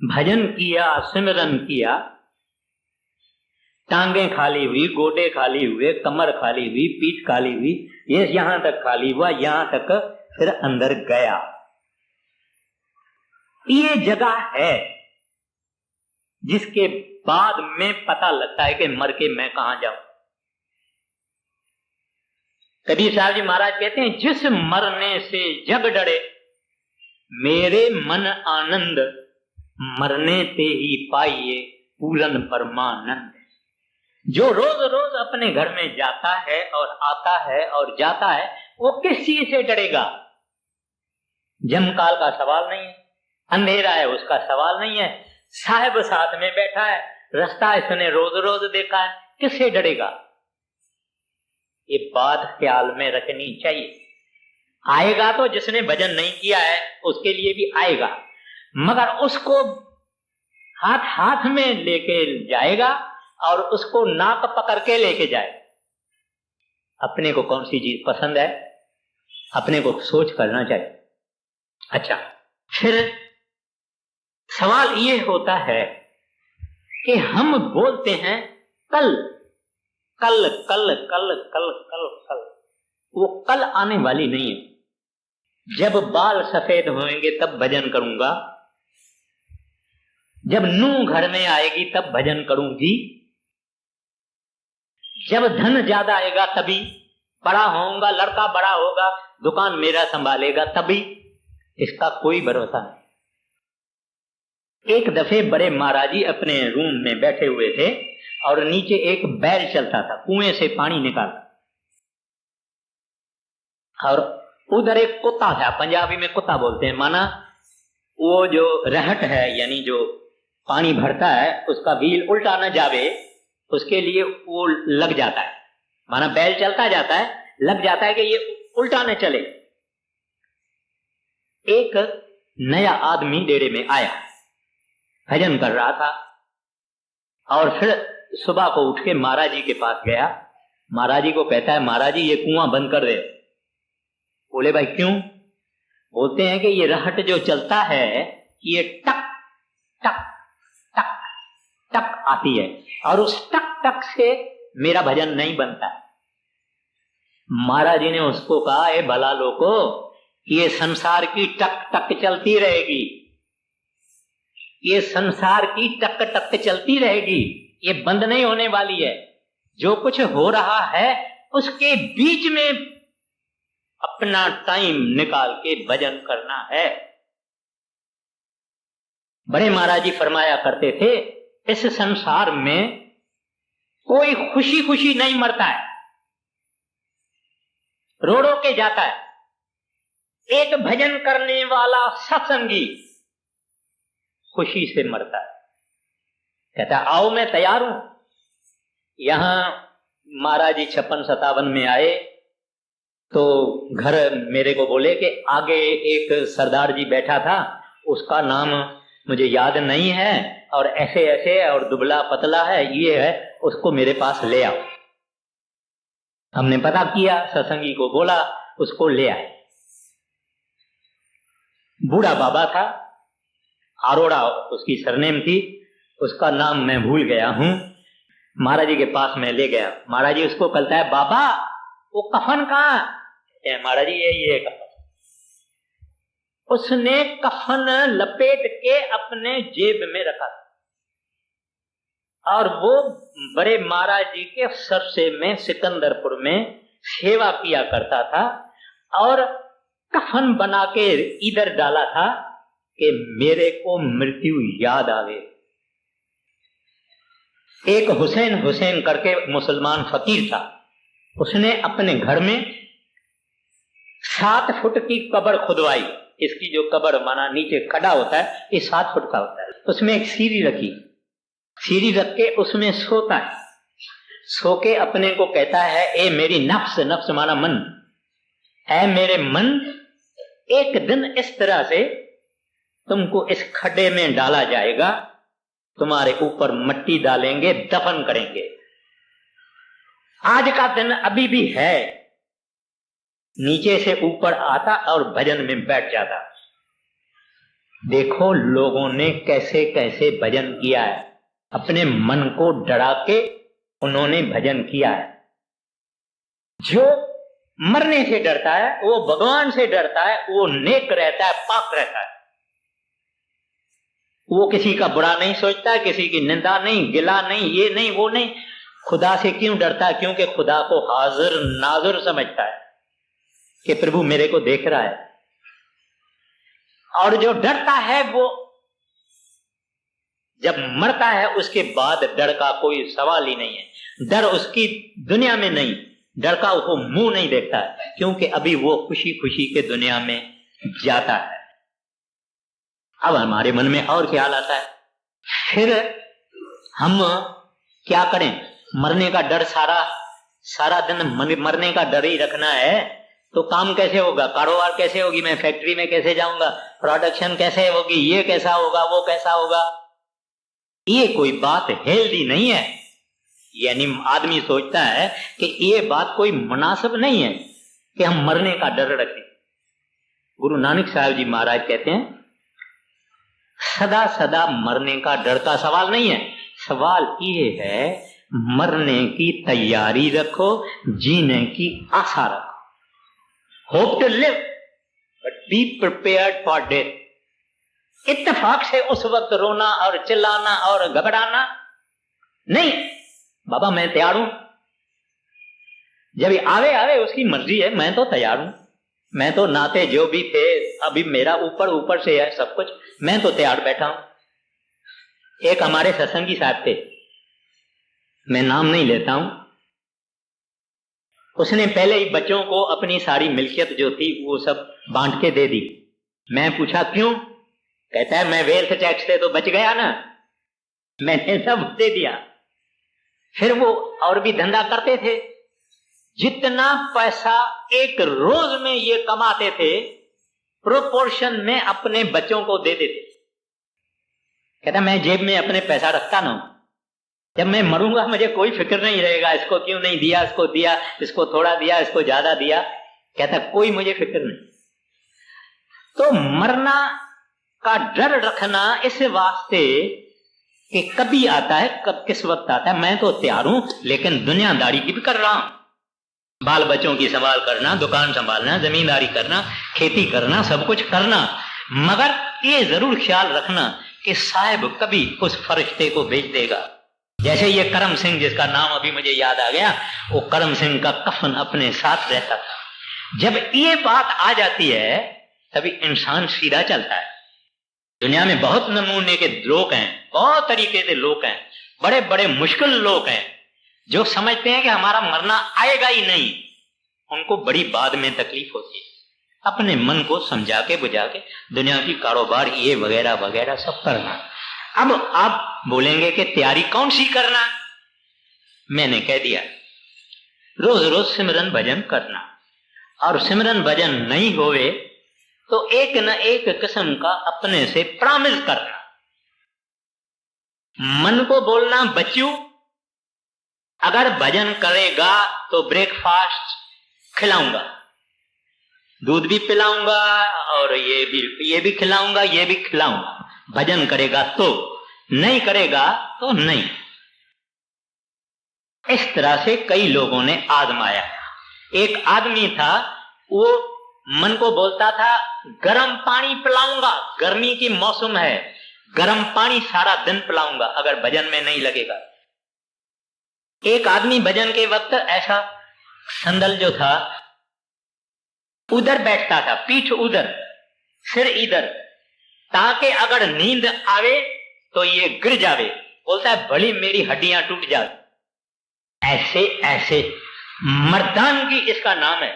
भजन किया, सिमरन किया, टांगे खाली हुई, गोडे खाली हुए, कमर खाली हुई, पीठ खाली हुई, ये यहां तक खाली हुआ, यहां तक फिर अंदर गया। ये जगह है जिसके बाद में पता लगता है कि मर के मैं कहां जाऊं। कबीर साहब जी महाराज कहते हैं जिस मरने से जग डरे, मेरे मन आनंद मरने ते ही पाइए पूरन परमानंद। जो रोज रोज अपने घर में जाता है और आता है और जाता है, वो किस चीज से डरेगा। जमकाल का सवाल नहीं है, अंधेरा है उसका सवाल नहीं है, साहब साथ में बैठा है, रास्ता इसने रोज रोज देखा है, किससे डरेगा। ये बात ख्याल में रखनी चाहिए। आएगा तो जिसने भजन नहीं किया है उसके लिए भी आएगा, मगर उसको हाथ हाथ में लेके जाएगा और उसको नाक पकड़ के लेके जाएगा। अपने को कौन सी चीज पसंद है, अपने को सोच करना चाहिए। अच्छा, फिर सवाल ये होता है कि हम बोलते हैं कल कल कल कल कल कल कल, वो कल आने वाली नहीं है। जब बाल सफेद होंगे तब भजन करूंगा, जब नूह घर में आएगी तब भजन करूंगी, जब धन ज्यादा आएगा तभी, बड़ा होऊंगा, लड़का बड़ा होगा, दुकान मेरा संभालेगा तभी। इसका कोई भरोसा नहीं। एक दफे बड़े महाराज जी अपने रूम में बैठे हुए थे और नीचे एक बैल चलता था, कुएं से पानी निकालता, और उधर एक कुत्ता था, पंजाबी में कुत्ता बोलते हैं, माना वो जो रहट है यानी जो पानी भरता है उसका व्हील उल्टा न जावे उसके लिए वो लग जाता है, माना बैल चलता जाता है, लग जाता है कि ये उल्टा न चले। एक नया आदमी डेरे में आया, भजन कर रहा था, और फिर सुबह को उठ के महाराज जी के पास गया। महाराज जी को कहता है महाराज जी ये कुआं बंद कर दे। बोले भाई क्यों? बोलते हैं कि ये रहट जो चलता है ये टक टक टक टक आती है और उस टक टक से मेरा भजन नहीं बनता। महाराज जी ने उसको कहा ए भला लोको, ये संसार की टक टक चलती रहेगी, ये संसार की टक टक चलती रहेगी, ये बंद नहीं होने वाली है। जो कुछ हो रहा है उसके बीच में अपना टाइम निकाल के भजन करना है। बड़े महाराज जी फरमाया करते थे, इस संसार में कोई खुशी खुशी नहीं मरता है, रो रो के जाता है। एक भजन करने वाला सत्संगी खुशी से मरता है। कहता है आओ मैं तैयार हूं। यहां महाराज जी 56-57 में आए तो घर मेरे को बोले कि आगे एक सरदार जी बैठा था, उसका नाम मुझे याद नहीं है और ऐसे ऐसे और दुबला पतला है, ये है, उसको मेरे पास ले आओ। हमने पता किया, सत्संगी को बोला, उसको ले आए। बूढ़ा बाबा था, अरोड़ा उसकी सरनेम थी, उसका नाम मैं भूल गया हूं। महाराज जी के पास मैं ले गया। महाराज जी उसको कहता है, बाबा वो कफन कहाँ है? महाराज जी ये कफन। उसने कफन लपेट के अपने जेब में रखा और वो बड़े महाराज जी के सरसे में सिकंदरपुर में सेवा किया करता था और कफन बना के इधर डाला था कि मेरे को मृत्यु याद आवे। एक हुसैन करके मुसलमान फकीर था, उसने अपने घर में 7 फुट की कब्र खुदवाई। इसकी जो कब्र माना नीचे खड़ा होता है, ये 7 फुट का होता है। उसमें एक सीढ़ी रखी, सीढ़ी रख के उसमें सोता है। सो के अपने को कहता है, ए मेरी नफ्स, नफ्स माना मन, ऐ मेरे मन, एक दिन इस तरह से तुमको इस खड्डे में डाला जाएगा, तुम्हारे ऊपर मिट्टी डालेंगे, दफन करेंगे। आज का दिन अभी भी है। नीचे से ऊपर आता और भजन में बैठ जाता। देखो लोगों ने कैसे कैसे भजन किया है, अपने मन को डरा के उन्होंने भजन किया है। जो मरने से डरता है वो भगवान से डरता है, वो नेक रहता है, पाक रहता है। वो किसी का बुरा नहीं सोचता है, किसी की निंदा नहीं, गिला नहीं, ये नहीं वो नहीं। खुदा से क्यों डरता है? क्योंकि खुदा को हाजिर नाजिर समझता है कि प्रभु मेरे को देख रहा है। और जो डरता है वो जब मरता है उसके बाद डर का कोई सवाल ही नहीं है। डर उसकी दुनिया में नहीं, डर का वो मुंह नहीं देखता है, क्योंकि अभी वो खुशी खुशी के दुनिया में जाता है। अब हमारे मन में और ख्याल आता है, फिर हम क्या करें? मरने का डर सारा दिन मरने का डर ही रखना है तो काम कैसे होगा? कारोबार कैसे होगी? मैं फैक्ट्री में कैसे जाऊंगा? प्रोडक्शन कैसे होगी? ये कैसा होगा, वो कैसा होगा? ये कोई बात हेल्दी नहीं है। यानी आदमी सोचता है कि ये बात कोई मुनासिब नहीं है कि हम मरने का डर रखें। गुरु नानक साहब जी महाराज कहते हैं, सदा सदा मरने का डर का सवाल नहीं है, सवाल ये है मरने की तैयारी रखो, जीने की आशा रखो। Hope to live but be prepared for death. इत्तेफाक से उस वक्त रोना और चिल्लाना और घबराना नहीं। बाबा मैं तैयार हूं, जब आवे आवे उसकी मर्जी है, मैं तो तैयार हूं। मैं तो नाते जो भी थे अभी मेरा ऊपर से है सब कुछ, मैं तो तैयार बैठा हूं। एक हमारे सत्संगी साहब थे, मैं नाम नहीं लेता हूं, उसने पहले ही बच्चों को अपनी सारी मिल्कियत जो थी वो सब बांट के दे दी। मैं पूछा क्यों? कहता है मैं वेल्थ टैक्स से तो बच गया ना, मैंने सब दे दिया। फिर वो और भी धंधा करते थे, जितना पैसा एक रोज में ये कमाते थे प्रोपोर्शन में अपने बच्चों को दे देते। कहता मैं जेब में अपने पैसा रखता ना, जब मैं मरूंगा मुझे कोई फिक्र नहीं रहेगा, इसको क्यों नहीं दिया, इसको दिया, इसको थोड़ा दिया, इसको ज्यादा दिया। कहता कोई मुझे फिक्र नहीं। तो मरना का डर रखना इस वास्ते कि कभी आता है, कब किस वक्त आता है। मैं तो तैयार हूं, लेकिन दुनियादारी की भी कर रहा हूं। बाल बच्चों की संभाल करना, दुकान संभालना, जमींदारी करना, खेती करना, सब कुछ करना, मगर ये जरूर ख्याल रखना कि साहिब कभी उस फरिश्ते को भेज देगा जैसे ये करम सिंह, जिसका नाम अभी मुझे याद आ गया, वो करम सिंह का कफन अपने साथ रहता था। जब ये बात आ जाती है तभी इंसान सीधा चलता है। दुनिया में बहुत नमूने के लोग हैं, बहुत तरीके के लोग हैं, बड़े बड़े मुश्किल लोग हैं जो समझते हैं कि हमारा मरना आएगा ही नहीं। उनको बड़ी बाद में तकलीफ होती है। अपने मन को समझा के बुझा के दुनिया की कारोबार ये वगैरह वगैरह सब करना। अब आप बोलेंगे कि तैयारी कौन सी करना, मैंने कह दिया रोज रोज सिमरन भजन करना, और सिमरन भजन नहीं होवे तो एक न एक किस्म का अपने से प्रॉमिस करना। मन को बोलना बच्चू अगर भजन करेगा तो ब्रेकफास्ट खिलाऊंगा, दूध भी पिलाऊंगा और ये भी खिलाऊंगा, ये भी खिलाऊंगा। भजन करेगा तो, नहीं करेगा तो नहीं। इस तरह से कई लोगों ने आजमाया। एक आदमी था, वो मन को बोलता था गर्म पानी पिलाऊंगा, गर्मी की मौसम है, गर्म पानी सारा दिन पिलाऊंगा अगर भजन में नहीं लगेगा। एक आदमी भजन के वक्त ऐसा संदल जो था उधर बैठता था, पीठ उधर सिर इधर, ताकि अगर नींद आवे तो ये गिर जावे। बोलता है भली मेरी हड्डियां टूट जाए। ऐसे ऐसे मर्दानगी इसका नाम है।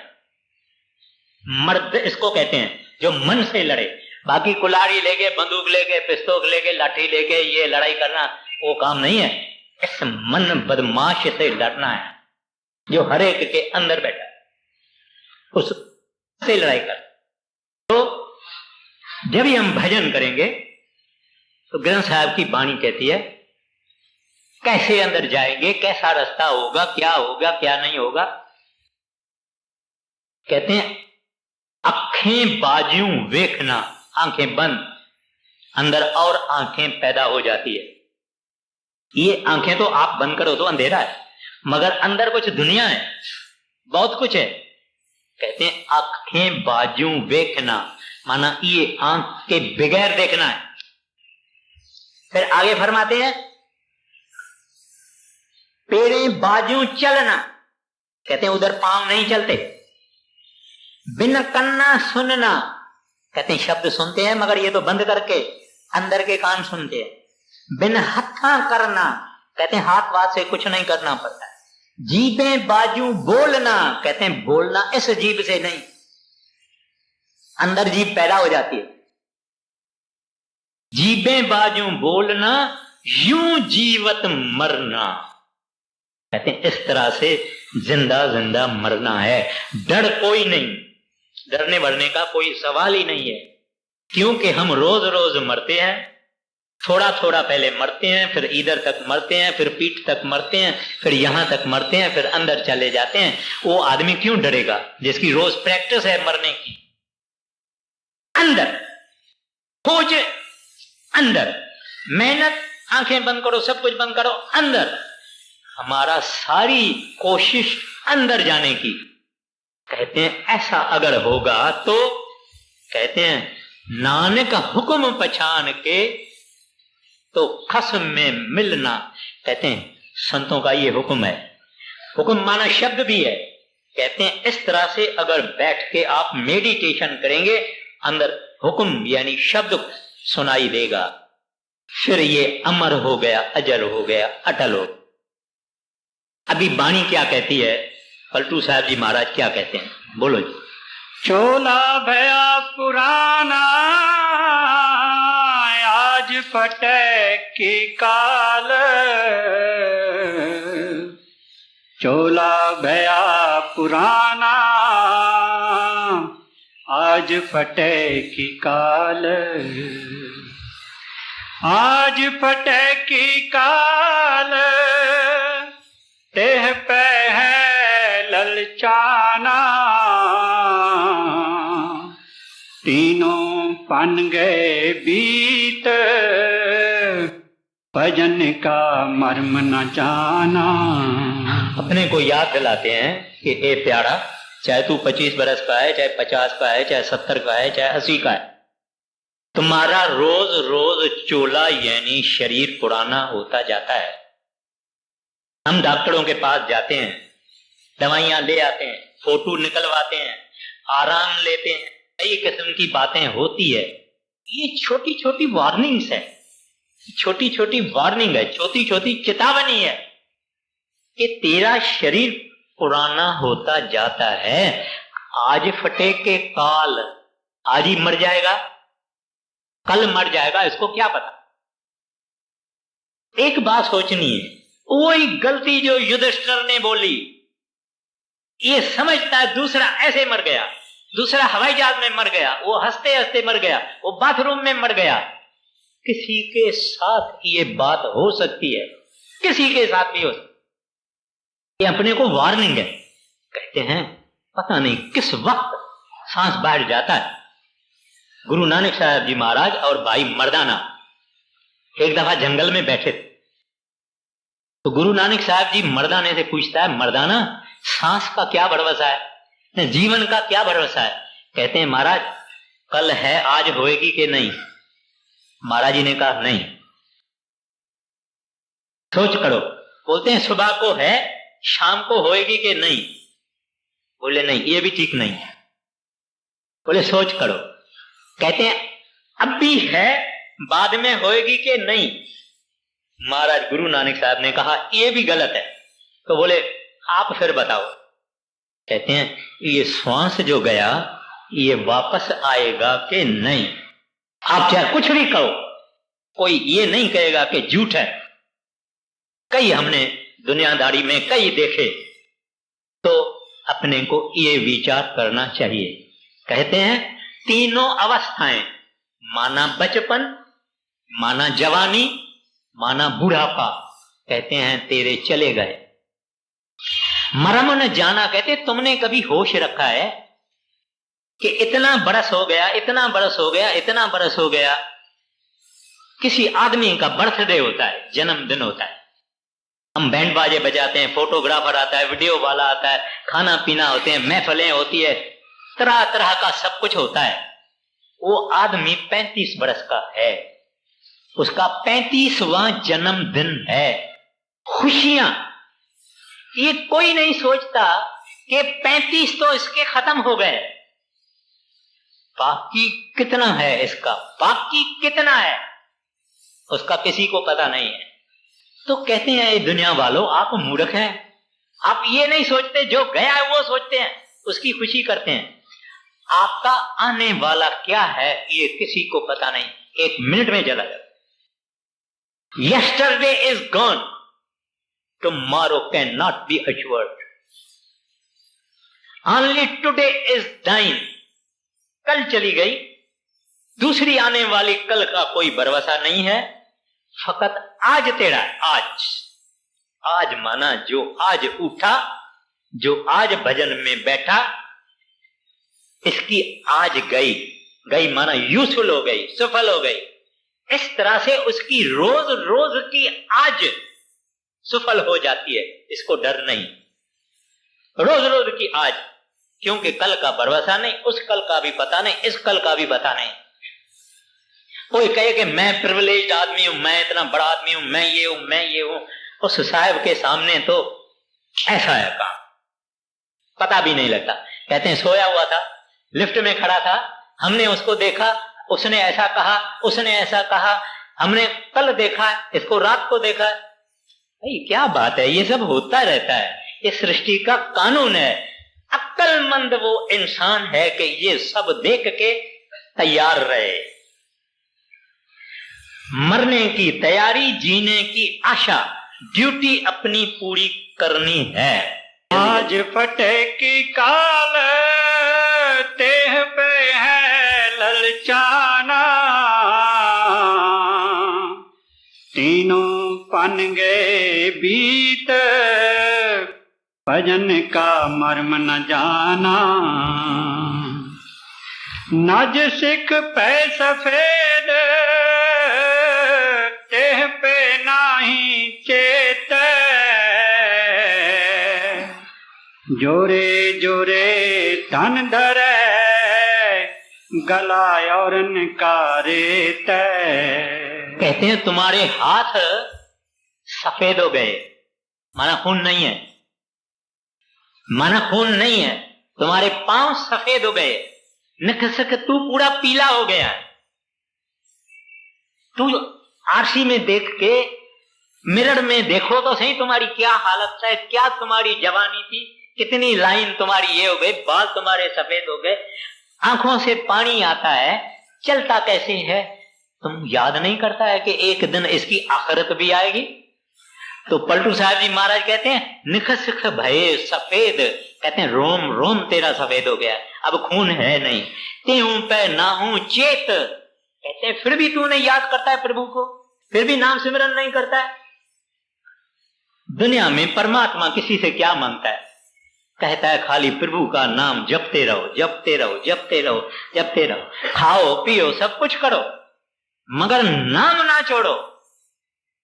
मर्द इसको कहते हैं जो मन से लड़े। बाकी कुल्हाड़ी लेके, बंदूक लेके, पिस्तौल लेके, लाठी लेके ये लड़ाई करना वो काम नहीं है। इस मन बदमाश से लड़ना है जो हर एक के अंदर बैठा है, उससे लड़ाई कर। तो जब भी हम भजन करेंगे तो ग्रंथ साहब की वाणी कहती है कैसे अंदर जाएंगे, कैसा रास्ता होगा, क्या नहीं होगा। कहते हैं अखें बाजू वेखना, आंखें बंद, अंदर और आंखें पैदा हो जाती है। ये आंखें तो आप बंद करो तो अंधेरा है, मगर अंदर कुछ दुनिया है, बहुत कुछ है। कहते हैं आंखें बाजू वेखना, माना ये आंख के बगैर देखना है। फिर आगे फरमाते हैं पेड़े बाजू चलना, कहते हैं उधर पांव नहीं चलते। बिन कन्ना सुनना, कहते हैं शब्द सुनते हैं मगर ये तो बंद करके अंदर के कान सुनते हैं। बिन हथा करना, कहते हैं हाथ वाथ से कुछ नहीं करना पड़ता है। जीभें बाजू बोलना, कहते हैं बोलना इस जीभ से नहीं, अंदर जीभ पैदा हो जाती है। जीभें बाजू बोलना, यूं जीवत मरना, कहते हैं इस तरह से जिंदा जिंदा मरना है। डर कोई नहीं, डरने मरने का कोई सवाल ही नहीं है, क्योंकि हम रोज रोज मरते हैं। थोड़ा थोड़ा पहले मरते हैं, फिर इधर तक मरते हैं, फिर पीठ तक मरते हैं, फिर यहां तक मरते हैं, फिर अंदर चले जाते हैं। वो आदमी क्यों डरेगा जिसकी रोज प्रैक्टिस है मरने की। अंदर खोज, अंदर मेहनत, आंखें बंद करो, सब कुछ बंद करो, अंदर हमारा सारी कोशिश अंदर जाने की। कहते हैं ऐसा अगर होगा तो कहते हैं नानक हुक्म पहचान के तो खस्म में मिलना। कहते हैं संतों का ये हुक्म है। हुक्म माना शब्द भी है। कहते हैं इस तरह से अगर बैठ के आप मेडिटेशन करेंगे, अंदर हुक्म यानी शब्द सुनाई देगा, फिर ये अमर हो गया, अजर हो गया, अटल हो। अभी वाणी क्या कहती है, पलटू साहब जी महाराज क्या कहते हैं, बोलो जी। चोला भया पुराना आज फटे की काल, चोला भया पुराना आज फटे की काल, आज फटे की काल तेह पे है ललचाना, तीनों पन गए बीत भजन का मर्म न जाना। अपने को याद दिलाते हैं कि ए प्यारा, चाहे तू 25 बरस का है, चाहे 50 का है, चाहे 70 का है, चाहे 80 का है, तुम्हारा रोज रोज चोला यानी शरीर पुराना होता जाता है। हम डॉक्टरों के पास जाते हैं, दवाइयां ले आते हैं, फोटो निकलवाते हैं, आराम लेते हैं, कई किस्म की बातें होती है। ये छोटी छोटी वार्निंग्स है, छोटी छोटी वार्निंग है, छोटी छोटी चेतावनी है कि तेरा शरीर पुराना होता जाता है। आज फटे के काल, आज ही मर जाएगा, कल मर जाएगा, इसको क्या पता। एक बात सोचनी है, वही गलती जो युधिष्ठिर ने बोली, ये समझता है दूसरा ऐसे मर गया, दूसरा हवाई जहाज में मर गया, वो हंसते हंसते मर गया, वो बाथरूम में मर गया। किसी के साथ ये बात हो सकती है, किसी के साथ भी हो सकती है। ये अपने को वार्निंग है। कहते हैं पता नहीं किस वक्त सांस बाहर जाता है। गुरु नानक साहब जी महाराज और भाई मर्दाना एक दफा जंगल में बैठे थे, तो गुरु नानक साहब जी मर्दाने से पूछता है, मर्दाना सांस का क्या भरोसा है, जीवन का क्या भरोसा है? कहते हैं महाराज कल है, आज होएगी कि नहीं? महाराज जी ने कहा नहीं, सोच करो। बोलते हैं सुबह को है, शाम को होएगी कि नहीं? बोले नहीं, ये भी ठीक नहीं है। बोले सोच करो। कहते हैं अब भी है, बाद में होएगी कि नहीं? महाराज गुरु नानक साहब ने कहा ये भी गलत है। तो बोले आप फिर बताओ। कहते हैं ये श्वास जो गया ये वापस आएगा कि नहीं? आप चाहे कुछ भी कहो, कोई ये नहीं कहेगा कि झूठ है। कई हमने दुनियादारी में कई देखे, तो अपने को ये विचार करना चाहिए। कहते हैं तीनों अवस्थाएं, माना बचपन, माना जवानी, माना बुढ़ापा, कहते हैं तेरे चले गए। मरम न जाना, कहते तुमने कभी होश रखा है कि इतना बरस हो गया, इतना बरस हो गया, इतना बरस हो गया। किसी आदमी का बर्थडे होता है, जन्मदिन होता है, हम बैंड बाजे बजाते हैं, फोटोग्राफर आता है, वीडियो वाला आता है, खाना पीना होते हैं, महफिलें होती है, तरह तरह का सब कुछ होता है। वो आदमी 35 बरस का है, उसका 35वां जन्मदिन है। खुशियां, ये कोई नहीं सोचता कि 35 तो इसके खत्म हो गए, बाकी कितना है इसका, बाकी कितना है उसका किसी को पता नहीं है। तो कहते हैं ये दुनिया वालों आप मूर्ख हैं, आप ये नहीं सोचते, जो गया है वो सोचते हैं, उसकी खुशी करते हैं। आपका आने वाला क्या है ये किसी को पता नहीं, एक मिनट में चला जाए। Yesterday is gone, tomorrow cannot be assured. Only today is dying. कल चली गई, दूसरी आने वाली कल का कोई भरोसा नहीं है। फकत आज तेरा, आज माना जो आज उठा, जो आज भजन में बैठा, इसकी आज गई माना यूजफुल हो गई, सफल हो गई। इस तरह से उसकी रोज रोज की आज सफल हो जाती है, इसको डर नहीं। रोज रोज की आज, क्योंकि कल का भरोसा नहीं, उस कल का भी पता नहीं, इस कल का भी पता नहीं। कोई कहे कि मैं प्रिविलेज्ड आदमी हूं, मैं इतना बड़ा आदमी हूं, मैं ये हूं, मैं ये हूं, उस साहब के सामने तो ऐसा है काम, पता भी नहीं लगता। कहते हैं सोया हुआ था, लिफ्ट में खड़ा था, हमने उसको देखा, उसने ऐसा कहा, उसने ऐसा कहा, हमने कल देखा, इसको रात को देखा। भाई क्या बात है, ये सब होता रहता है, ये सृष्टि का कानून है। अक्लमंद वो इंसान है कि ये सब देख के तैयार रहे। मरने की तैयारी, जीने की आशा, ड्यूटी अपनी पूरी करनी है। आज फटे की काल तेह पे है ललचाना, तीनों पन गए बीत भजन का मर्म न जाना। नज सिख पे सफेद तेह पे नाही चेत, जोरे जोरे तन धरे गला औरन का रेत। कहते हैं तुम्हारे हाथ सफेद हो गए, माना खून नहीं है, माना खून नहीं है। तुम्हारे पांव सफेद हो गए, नखसक तू पूरा पीला हो गया। तू आरसी में देख के, मिरर में देखो तो सही तुम्हारी क्या हालत है, क्या तुम्हारी जवानी थी, कितनी लाइन तुम्हारी ये हो गई, बाल तुम्हारे सफेद हो गए, आंखों से पानी आता है, चलता कैसे है। तुम याद नहीं करता है कि एक दिन इसकी आखिरत भी आएगी। तो पलटू साहब जी महाराज कहते हैं निखसख भये सफेद, कहते हैं रोम रोम तेरा सफेद हो गया, अब खून है नहीं। तेहू पे ना हूं चेत, कहते हैं फिर भी तू नहीं याद करता है प्रभु को, फिर भी नाम सिमरन नहीं करता है। दुनिया में परमात्मा किसी से क्या मांगता है? कहता है खाली प्रभु का नाम जपते रहो, जपते रहो, जपते रहो, जपते रहो, खाओ पियो सब कुछ करो, मगर नाम ना छोड़ो।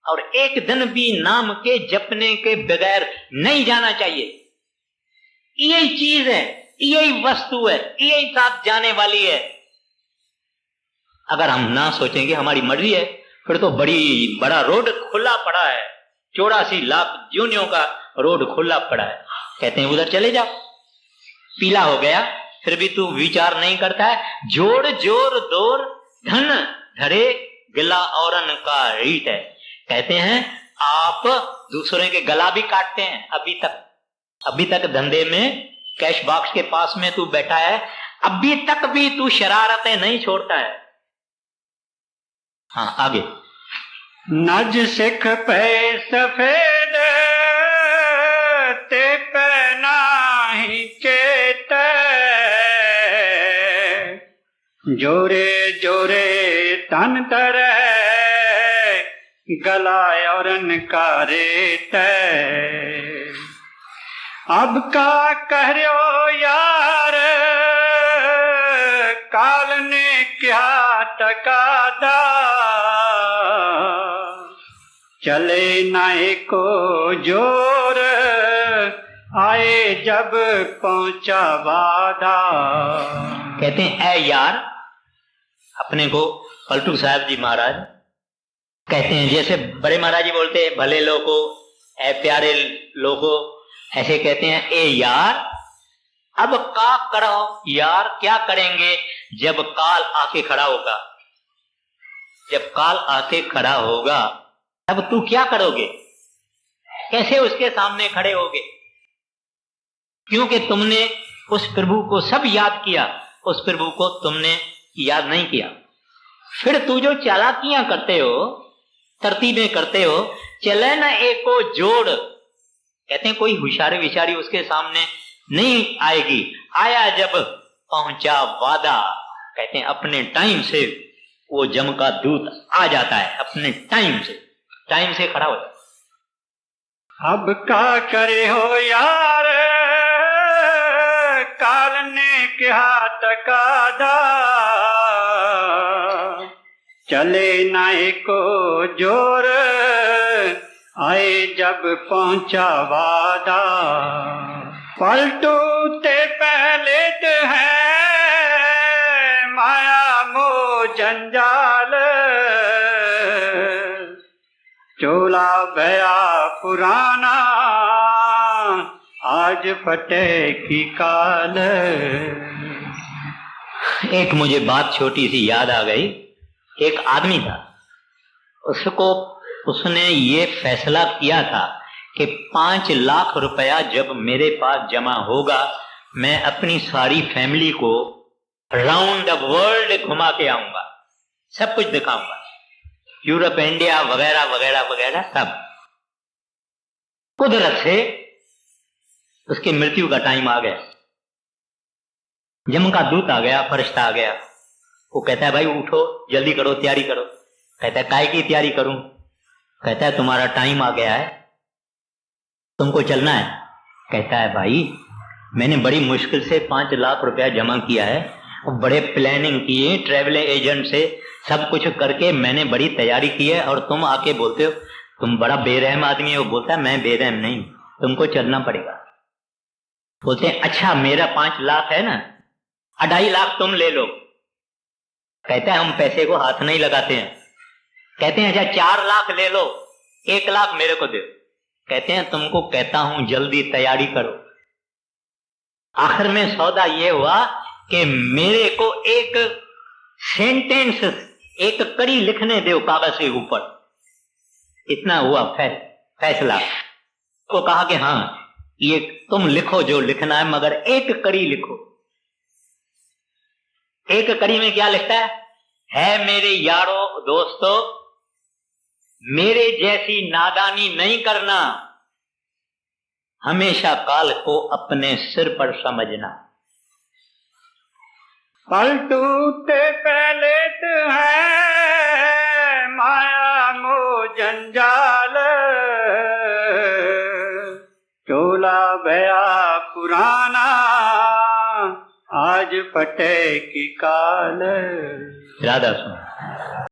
और एक दिन भी नाम के जपने के बगैर नहीं जाना चाहिए। यही चीज है, यही वस्तु है, यही साथ जाने वाली है। अगर हम ना सोचेंगे हमारी मर्जी है, फिर तो बड़ा रोड खुला पड़ा है, 84 लाख जूनियों का रोड खुला पड़ा है। कहते हैं उधर चले जाओ। पीला हो गया फिर भी तू विचार नहीं करता है। जोड़ जोर दोर धन धरे गला औरन का रीत है। कहते हैं आप दूसरे के गला भी काटते हैं। अभी तक धंधे में कैश बॉक्स के पास में तू बैठा है, अभी तक भी तू शरारतें नहीं छोड़ता है। हाँ आगे। नज सिख पे सफेद ते पे नाही चेत, जोरे जोरे तन धरे गला औरन का रेत। अब का कहो यार काल ने क्या टकादा, चले नाए को जोर आए जब पहुंचा वादा। कहते हैं ऐ यार, अपने को पलटू साहब जी महाराज कहते हैं, जैसे बड़े महाराज जी बोलते हैं भले लोगो, ऐ प्यारे लोगो, ऐसे कहते हैं ए यार अब का करो यार, क्या करेंगे जब काल आके खड़ा होगा। जब काल आके खड़ा होगा तब तू क्या करोगे, कैसे उसके सामने खड़े होगे? क्योंकि तुमने उस प्रभु को सब याद किया, उस प्रभु को तुमने याद नहीं किया। फिर तू जो चालाकियां करते हो, तरतीबें करते हो, चले न एको जोड़। कहते हैं कोई होशियारी विचारी उसके सामने नहीं आएगी। आया जब पहुंचा वादा, कहते हैं अपने टाइम से वो जम का दूत आ जाता है, अपने टाइम से खड़ा हो जाता है। अब का करे हो यार काल ने क्या टकादा, चले नाए को जोर आए जब पहुंचा वादा। पलटू ते पहले है माया मोह जंजाल, चोला भया पुराना आज फटे की काल। एक मुझे बात छोटी सी याद आ गई। एक आदमी था, उसने ये फैसला किया था कि 5 लाख रुपया जब मेरे पास जमा होगा मैं अपनी सारी फैमिली को राउंड द वर्ल्ड घुमा के आऊंगा, सब कुछ दिखाऊंगा, यूरोप, इंडिया वगैरह वगैरह वगैरह सब। कुदरत से उसकी मृत्यु का टाइम आ गया, जम का दूत आ गया, फरिश्ता आ गया। वो कहता है भाई उठो, जल्दी करो, तैयारी करो। कहता है काय की तैयारी करूं? कहता है तुम्हारा टाइम आ गया है, तुमको चलना है। कहता है भाई मैंने बड़ी मुश्किल से 5 लाख रुपया जमा किया है, और बड़े प्लानिंग किए, ट्रेवल एजेंट से सब कुछ करके मैंने बड़ी तैयारी की है, और तुम आके बोलते हो तुम बड़ा बेरहम आदमी हो। बोलता है मैं बेरहम नहीं, तुमको चलना पड़ेगा। बोलते हैं अच्छा मेरा 5 लाख है ना, 2.5 लाख तुम ले लो। कहता है हम पैसे को हाथ नहीं लगाते हैं। कहते हैं अच्छा 4 लाख ले लो, 1 लाख मेरे को दे। कहते हैं तुमको कहता हूं जल्दी तैयारी करो। आखिर में सौदा ये हुआ कि मेरे को एक सेंटेंस, एक कड़ी लिखने दो कागज के ऊपर। इतना हुआ फैसला। को कहा कि हाँ ये तुम लिखो जो लिखना है, मगर एक कड़ी लिखो। एक कड़ी में क्या लिखता है मेरे यारों दोस्तों, मेरे जैसी नादानी नहीं करना, हमेशा काल को अपने सिर पर समझना। पल टूटे पहले तो है माया मोह जंजाल, चोला भया पुराना आज फटे की काल। राधा सुन,